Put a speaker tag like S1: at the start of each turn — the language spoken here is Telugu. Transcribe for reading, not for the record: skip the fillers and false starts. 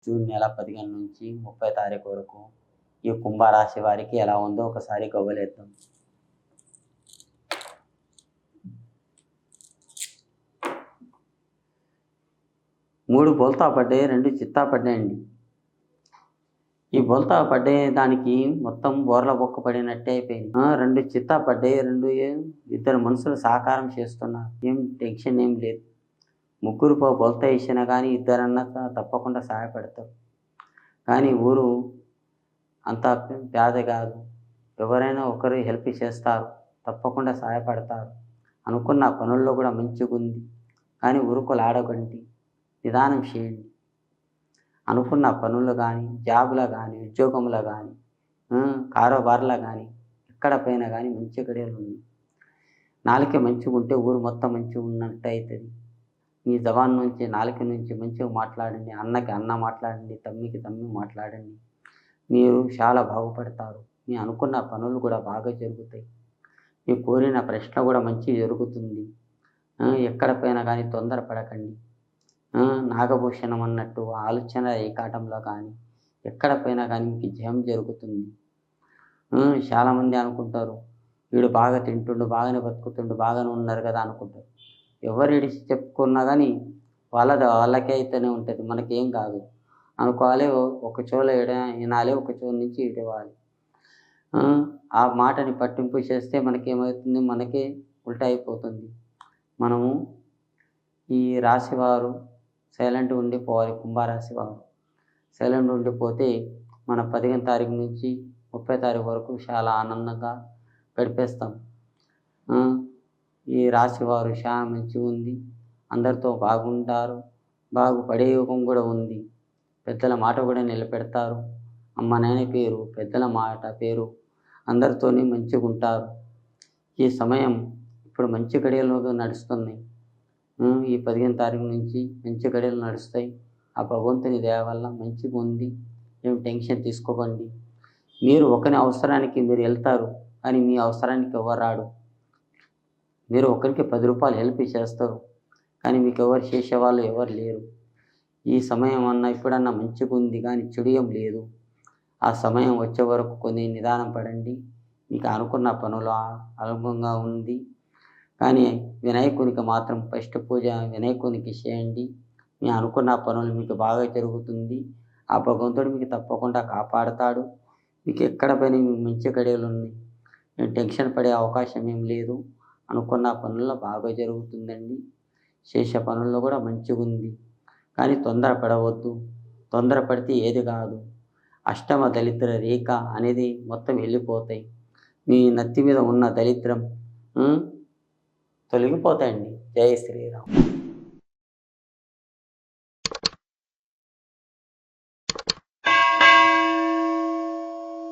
S1: జూన్ నెల 15 నుంచి 30 తారీఖు వరకు ఈ కుంభరాశి వారికి ఎలా ఉందో ఒకసారి గవ్వలేద్దాం. మూడు బోల్తా పడ్డాయి, 2 చిత్తా పడ్డాయండి. ఈ బోల్తా పడ్డాయి దానికి మొత్తం బోర్ల బొక్క పడినట్టే అయిపోయింది. 2 చిత్తా పడ్డాయి, ఇద్దరు మనుషులు సహకారం చేస్తున్నారు. ఏం టెన్షన్ ఏం లేదు. ముగ్గురు బోల్తా వేసినా కానీ ఇద్దరన్నా తప్పకుండా సహాయపడతారు. కానీ ఊరు అంత పేద కాదు, ఎవరైనా ఒకరు హెల్ప్ చేస్తారు, తప్పకుండా సహాయపడతారు. అనుకున్న పనుల్లో కూడా మంచిగా ఉంది. కానీ ఊరుకోలు ఆడకండి, నిదానం చేయండి. అనుకున్న పనులు కానీ, జాబులో కానీ, ఉద్యోగంలో కానీ, కారోబార్లో కానీ, ఎక్కడ పోయినా కానీ మంచి గడియలు ఉంది. నాలుక మంచిగా ఉంటే ఊరు మొత్తం మంచిగా ఉన్నట్టు అవుతుంది. మీ జవాన్ నుంచి నాలుక నుంచి మంచిగా మాట్లాడండి. అన్నకి అన్న మాట్లాడండి, తమ్మికి తమ్మి మాట్లాడండి. మీరు చాలా బాగుపడతారు. మీ అనుకున్న పనులు కూడా బాగా జరుగుతాయి. మీ కోరిన ప్రశ్న కూడా మంచిగా జరుగుతుంది. ఎక్కడ పోయినా కానీ తొందరపడకండి. నాగభూషణం అన్నట్టు ఆలోచన ఏకాటంలో కానీ ఎక్కడ పోయినా కానీ మీకు జయం జరుగుతుంది. చాలామంది అనుకుంటారు, వీడు బాగా తింటుండు, బాగానే బతుకుతుండు, బాగానే ఉన్నారు కదా అనుకుంటారు. ఎవరు ఇడిచి చెప్పుకున్నా కానీ వాళ్ళకే అయితేనే ఉంటుంది, మనకేం కాదు అనుకోవాలి. ఒక చెవులో వినాలి, ఒక చెవు నుంచి ఇవ్వాలి. ఆ మాటని పట్టింపు చేస్తే మనకేమవుతుంది, మనకే ఉల్టా అయిపోతుంది. మనము ఈ రాశివారు సైలెంట్ ఉండిపోవాలి. కుంభరాశి వారు సైలెంట్ ఉండిపోతే మన 15 తారీఖు నుంచి 30 తారీఖు వరకు చాలా ఆనందంగా గడిపేస్తాం. ఈ రాశివారు చాలా మంచిగా ఉంది. అందరితో బాగుంటారు, బాగుపడే యోగం కూడా ఉంది. పెద్దల మాట కూడా నిలబెడతారు. అమ్మ నాయన పేరు, పెద్దల మాట పేరు, అందరితోని మంచిగా ఉంటారు. ఈ సమయం ఇప్పుడు మంచి గడియలు నడుస్తున్నాయి. ఈ 15 తారీఖు నుంచి మంచి గడియలు నడుస్తాయి. ఆ భగవంతుని దయ వల్ల మంచిగా ఉంది. ఏం టెన్షన్ తీసుకోకండి. మీరు ఒకరి అవసరానికి మీరు వెళ్తారు, కానీ మీ అవసరానికి ఎవరు రాడు. మీరు ఒకరికి 10 రూపాయలు హెల్ప్ చేస్తారు, కానీ మీకు ఎవరు చేసేవాళ్ళు ఎవరు లేరు. ఈ సమయం ఇప్పుడన్నా మంచిగా ఉంది, కానీ చెడు ఏం లేదు. ఆ సమయం వచ్చే వరకు కొన్ని నిదానం పడండి. మీకు అనుకున్న పనులు అనుగుణంగా ఉంది. కానీ వినాయకునికి మాత్రం ఫస్ట్ పూజ వినాయకునికి చేయండి. మీ అనుకున్న పనులు మీకు బాగా జరుగుతుంది. ఆ భగవంతుడు మీకు తప్పకుండా కాపాడుతాడు. మీకు ఎక్కడ పని మంచి గడియలు ఉన్నాయి. టెన్షన్ పడే అవకాశం ఏం లేదు. అనుకున్న పనుల్లో బాగా జరుగుతుందండి. చేసే పనుల్లో కూడా మంచిగా ఉంది. కానీ తొందరపడవద్దు. తొందరపడితే ఏది కాదు. అష్టమ దరిద్ర రేఖ అనేది మొత్తం వెళ్ళిపోతాయి. మీ నెత్తి మీద ఉన్న దరిద్రం తొలగిపోతాయండి. జై శ్రీరామ్.